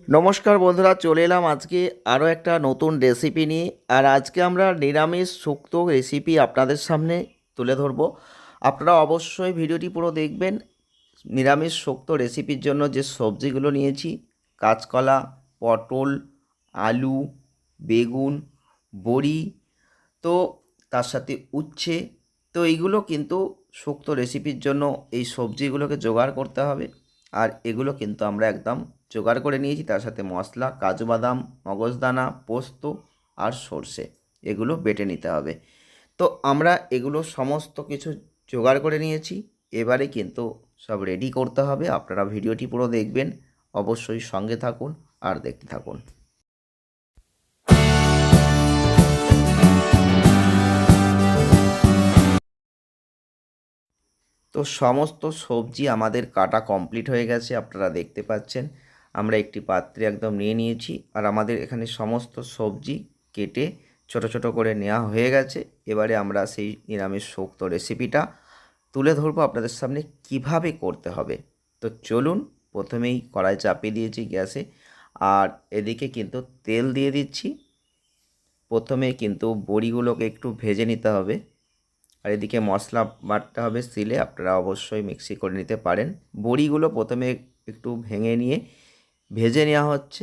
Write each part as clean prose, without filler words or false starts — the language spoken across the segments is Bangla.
নমস্কার বন্ধুরা, চলে এলাম আজকে আরও একটা নতুন রেসিপি নিয়ে। আর আজকে আমরা নিরামিষ শুক্তো রেসিপি আপনাদের সামনে তুলে ধরব। আপনারা অবশ্যই ভিডিওটি পুরো দেখবেন। নিরামিষ শুক্তো রেসিপির জন্য যে সবজিগুলো নিয়েছি, কাঁচকলা, পটল, আলু, বেগুন, বড়ি, তো তার সাথে উচ্ছে। তো এইগুলো কিন্তু শুক্তো রেসিপির জন্য এই সবজিগুলোকে জোগাড় করতে হবে। আর এগুলো কিন্তু আমরা একদম জোগাড় করে নিয়েছি। তার সাথে মশলা, কাজু বাদাম, মগজদানা, পোস্ত আর সর্ষে, এগুলো বেটে নিতে হবে। তো আমরা এগুলো সমস্ত কিছু জোগাড় করে নিয়েছি। এবারে কিন্তু সব রেডি করতে হবে। আপনারা ভিডিওটি পুরো দেখবেন, অবশ্যই সঙ্গে থাকুন আর দেখতে থাকুন। তো সমস্ত সবজি আমাদের কাটা কমপ্লিট হয়ে গেছে, আপনারা দেখতে পাচ্ছেন। আমরা একটি পাত্রে একদম নিয়ে নিয়েছি। আর আমাদের এখানে সমস্ত সবজি কেটে ছোট ছোট করে নেওয়া হয়ে গেছে। এবারে আমরা সেই নিরামিষ শুক্তো রেসিপিটা তুলে ধরবো আপনাদের সামনে কিভাবে করতে হবে। তো চলুন, প্রথমেই কড়াই চাপিয়ে দিয়েছি গ্যাসে। আর এদিকে কিন্তু তেল দিয়ে দিচ্ছি। প্রথমে কিন্তু বড়িগুলোকে একটু ভেজে নিতে হবে। আর এদিকে মশলা বাটতে হবে সিলে, আপনারা অবশ্যই মিক্সি করে নিতে পারেন। বড়িগুলো প্রথমে একটু ভেঙে নিয়ে ভেজে নেওয়া হচ্ছে।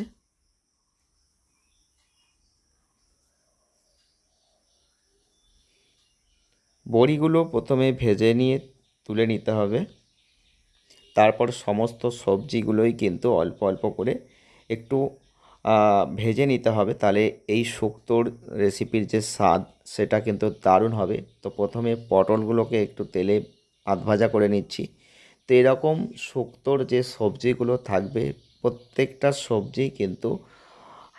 বড়িগুলো প্রথমে ভেজে নিয়ে তুলে নিতে হবে। তারপর সমস্ত সবজিগুলোই কিন্তু অল্প অল্প করে একটু ভেজে নিতে হবে, তাহলে এই শুক্তোর রেসিপির যে স্বাদ সেটা কিন্তু দারুণ হবে। তো প্রথমে পটলগুলোকে একটু তেলে আধ ভাজা করে নিচ্ছি। তো এরকম শুক্তোর যে সবজিগুলো থাকবে, প্রত্যেকটা সবজি কিন্তু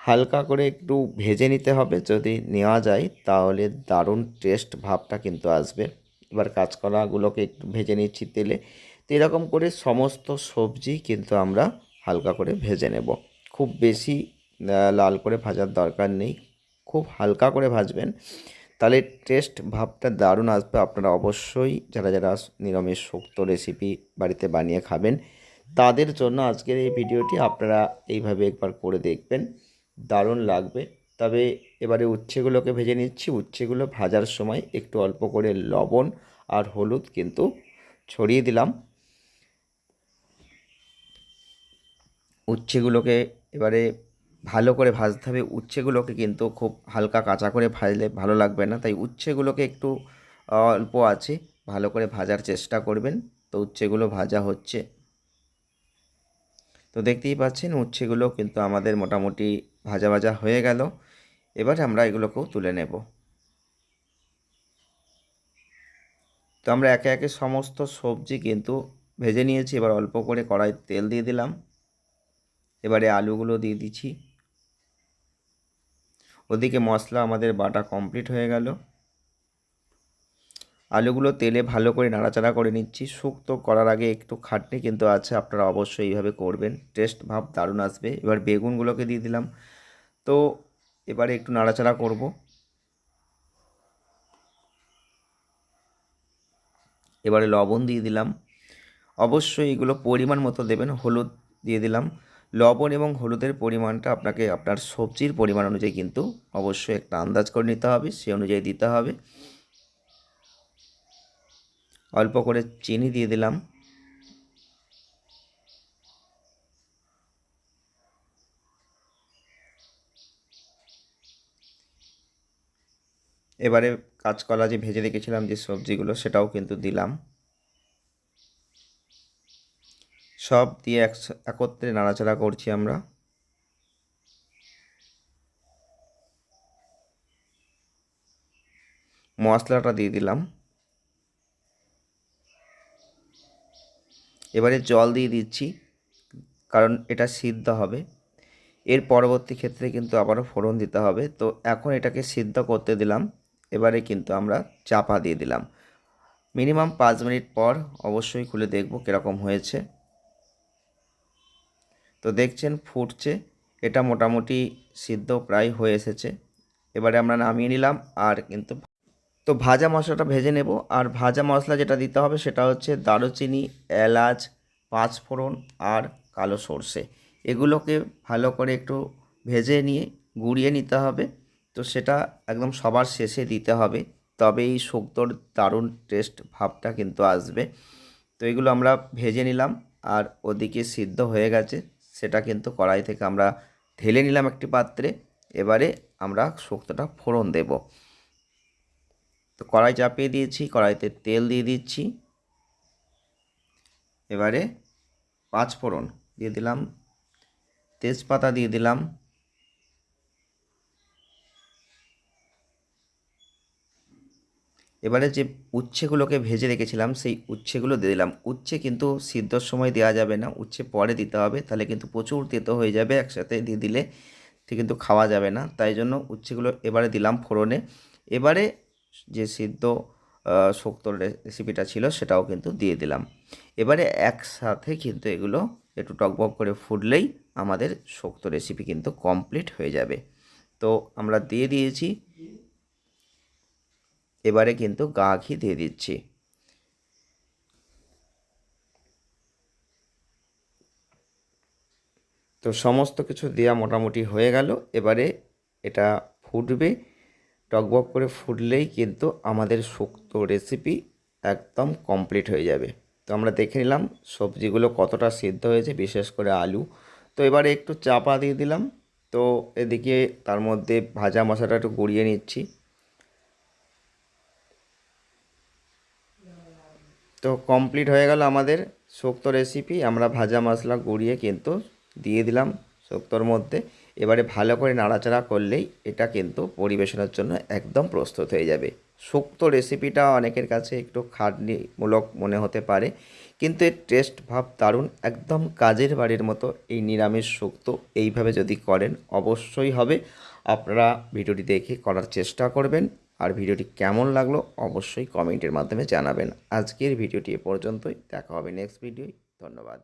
হালকা করে একটু ভেজে নিতে হবে। যদি নেওয়া যায় তাহলে দারুণ টেস্ট ভাবটা কিন্তু আসবে। এবার কাঁচকলাগুলোকে একটু ভেজে নিচ্ছি তেলে। তো এরকম করে সমস্ত সবজি কিন্তু আমরা হালকা করে ভেজে নেব। খুব বেশি লাল করে ভাজার দরকার নেই, খুব হালকা করে ভাজবেন, তাহলে টেস্ট ভাবটা দারুণ আসবে। আপনারা অবশ্যই যারা যারা নিরামিষ শুক্তো রেসিপি বাড়িতে বানিয়ে খাবেন, তাদের জন্য আজকের এই ভিডিওটি। আপনারা এইভাবে একবার করে দেখবেন, দারুণ লাগবে। তবে এবারে উচ্ছেগুলোকে ভেজে নিচ্ছি। উচ্ছেগুলো ভাজার সময় একটু অল্প করে লবণ আর হলুদ কিন্তু ছড়িয়ে দিলাম। উচ্ছেগুলোকে এবারে ভালো করে ভাজতে হবে। উচ্ছেগুলোকে কিন্তু খুব হালকা কাঁচা করে ভাজলে ভালো লাগবে না, তাই উচ্ছেগুলোকে একটু অল্প আছে ভালো করে ভাজার চেষ্টা করবেন। তো উচ্ছেগুলো ভাজা হচ্ছে। তো দেখতেই পাচ্ছেন উচ্ছেগুলো কিন্তু আমাদের মোটামুটি ভাজা ভাজা হয়ে গেল। এবার আমরা এগুলোকেও তুলে নেব। তো আমরা একে একে সমস্ত সবজি কিন্তু ভেজে নিয়েছি। এবার অল্প করে কড়াইতে তেল দিয়ে দিলাম। এবারে আলুগুলো দিয়ে দিচ্ছি। ওদিকে মশলা আমাদের বাটা কমপ্লিট হয়ে গেল। আলুগুলো তেলে ভালো করে নাড়াচাড়া করে নিচ্ছি। শুক্তো করার আগে একটু খাটনি কিন্তু আছে, আপনারা অবশ্যই এইভাবে করবেন, টেস্ট ভাব দারুণ আসবে। এবার বেগুনগুলোকে দিয়ে দিলাম। তো এবারে একটু নাড়াচাড়া করব। এবারে লবণ দিয়ে দিলাম। অবশ্যই এগুলো পরিমাণ মতো দেবেন। হলুদ দিয়ে দিলাম। লবণ এবং হলুদের পরিমাণটা আপনাকে আপনার সবজির পরিমাণ অনুযায়ী কিন্তু অবশ্যই একটা আন্দাজ করে নিতে হবে, সেই অনুযায়ী দিতে হবে। অল্প করে চিনি দিয়ে দিলাম। এবারে কাঁচকলা যে ভেজে রেখেছিলাম যে সবজিগুলো, সেটাও কিন্তু দিলাম। সব দিয়ে একত্রে নাড়াচাড়া করছি আমরা। মশলাটা দিয়ে দিলাম। এবারে জল দিয়ে দিচ্ছি, কারণ এটা সিদ্ধ হবে। এর পরবর্তী ক্ষেত্রে কিন্তু আবারও ফোড়ন দিতে হবে। তো এখন এটাকে সিদ্ধ করতে দিলাম। এবারে কিন্তু আমরা চাপা দিয়ে দিলাম। মিনিমাম 5 মিনিট পর অবশ্যই খুলে দেখব কীরকম হয়েছে। তো দেখছেন ফুটছে, এটা মোটামুটি সিদ্ধ প্রায় হয়ে এসেছে। এবারে আমরা নামিয়ে নিলাম। আর কিন্তু তো ভাজা মশলাটা ভেজে নেব। আর ভাজা মশলা যেটা দিতে হবে সেটা হচ্ছে দারুচিনি, এলাচ, পাঁচফোড়ন আর কালো সর্ষে। এগুলোকে ভালো করে একটু ভেজে নিয়ে গুঁড়িয়ে নিতে হবে। তো সেটা একদম সবার শেষে দিতে হবে, তবে এই শুক্তোর দারুণ টেস্ট ভাবটা কিন্তু আসবে। তো এগুলো আমরা ভেজে নিলাম, আর ওদিকে সিদ্ধ হয়ে গেছে, সেটা কিন্তু কড়াই থেকে আমরা ঢেলে নিলাম একটি পাত্রে। এবারে আমরা শুক্তোটা ফোড়ন দেব। তো কড়াই চাপিয়ে দিয়েছি, কড়াইতে তেল দিয়ে দিচ্ছি। এবারে 5 ফোড়ন দিয়ে দিলাম, তেজপাতা দিয়ে দিলাম, এবারে যে উচ্ছেগুলোকে ভেজে রেখেছিলাম সেই উচ্ছেগুলো দিয়ে দিলাম। উচ্ছে কিন্তু সিদ্ধর সময় দেওয়া যাবে না, উচ্ছে পরে দিতে হবে, তাহলে কিন্তু প্রচুর তেতো হয়ে যাবে, একসাথে দিয়ে দিলে কিন্তু খাওয়া যাবে না। তাই জন্য উচ্ছেগুলো এবারে দিলাম ফোড়নে। এবারে যে সিদ্ধ শুক্তোর রেসিপিটা ছিল সেটাও কিন্তু দিয়ে দিলাম। এবারে একসাথে কিন্তু এগুলো একটু টকবক করে ফুটলেই আমাদের শুক্তো রেসিপি কিন্তু কমপ্লিট হয়ে যাবে। তো আমরা দিয়ে দিয়েছি, এবারে কিন্তু গা ঘি দিয়ে দিচ্ছি। তো সমস্ত কিছু দেওয়া মোটামুটি হয়ে গেল। এবারে এটা ফুটবে, টকবক করে ফুটলেই কিন্তু আমাদের শুক্তো রেসিপি একদম কমপ্লিট হয়ে যাবে। তো আমরা দেখে নিলাম সবজিগুলো কতটা সিদ্ধ হয়েছে, বিশেষ করে আলু। তো এবারে একটু চাপা দিয়ে দিলাম। তো এদিকে তার মধ্যে ভাজা মশলাটা একটু গুঁড়িয়ে নিচ্ছি। তো কমপ্লিট হয়ে গেল আমাদের শুক্তো রেসিপি। আমরা ভাজা মশলা গুঁড়িয়ে কিন্তু দিয়ে দিলাম শুক্তোর মধ্যে। এবারে ভালো করে নাড়াচাড়া করলেই এটা কিন্তু পরিবেশনের জন্য একদম প্রস্তুত হয়ে যাবে। শুক্তো রেসিপিটা অনেকের কাছে একটু খাটনিমূলক মনে হতে পারে, কিন্তু এর টেস্ট ভাব দারুণ, একদম কাজের বাড়ির মতো। এই নিরামিষ শুক্তো এইভাবে যদি করেন অবশ্যই হবে। আপনারা ভিডিওটি দেখে করার চেষ্টা করবেন, আর ভিডিওটি কেমন লাগলো অবশ্যই কমেন্টের মাধ্যমে জানাবেন। আজকের ভিডিওটি এ পর্যন্তই, দেখা হবে নেক্সট ভিডিওয়। ধন্যবাদ।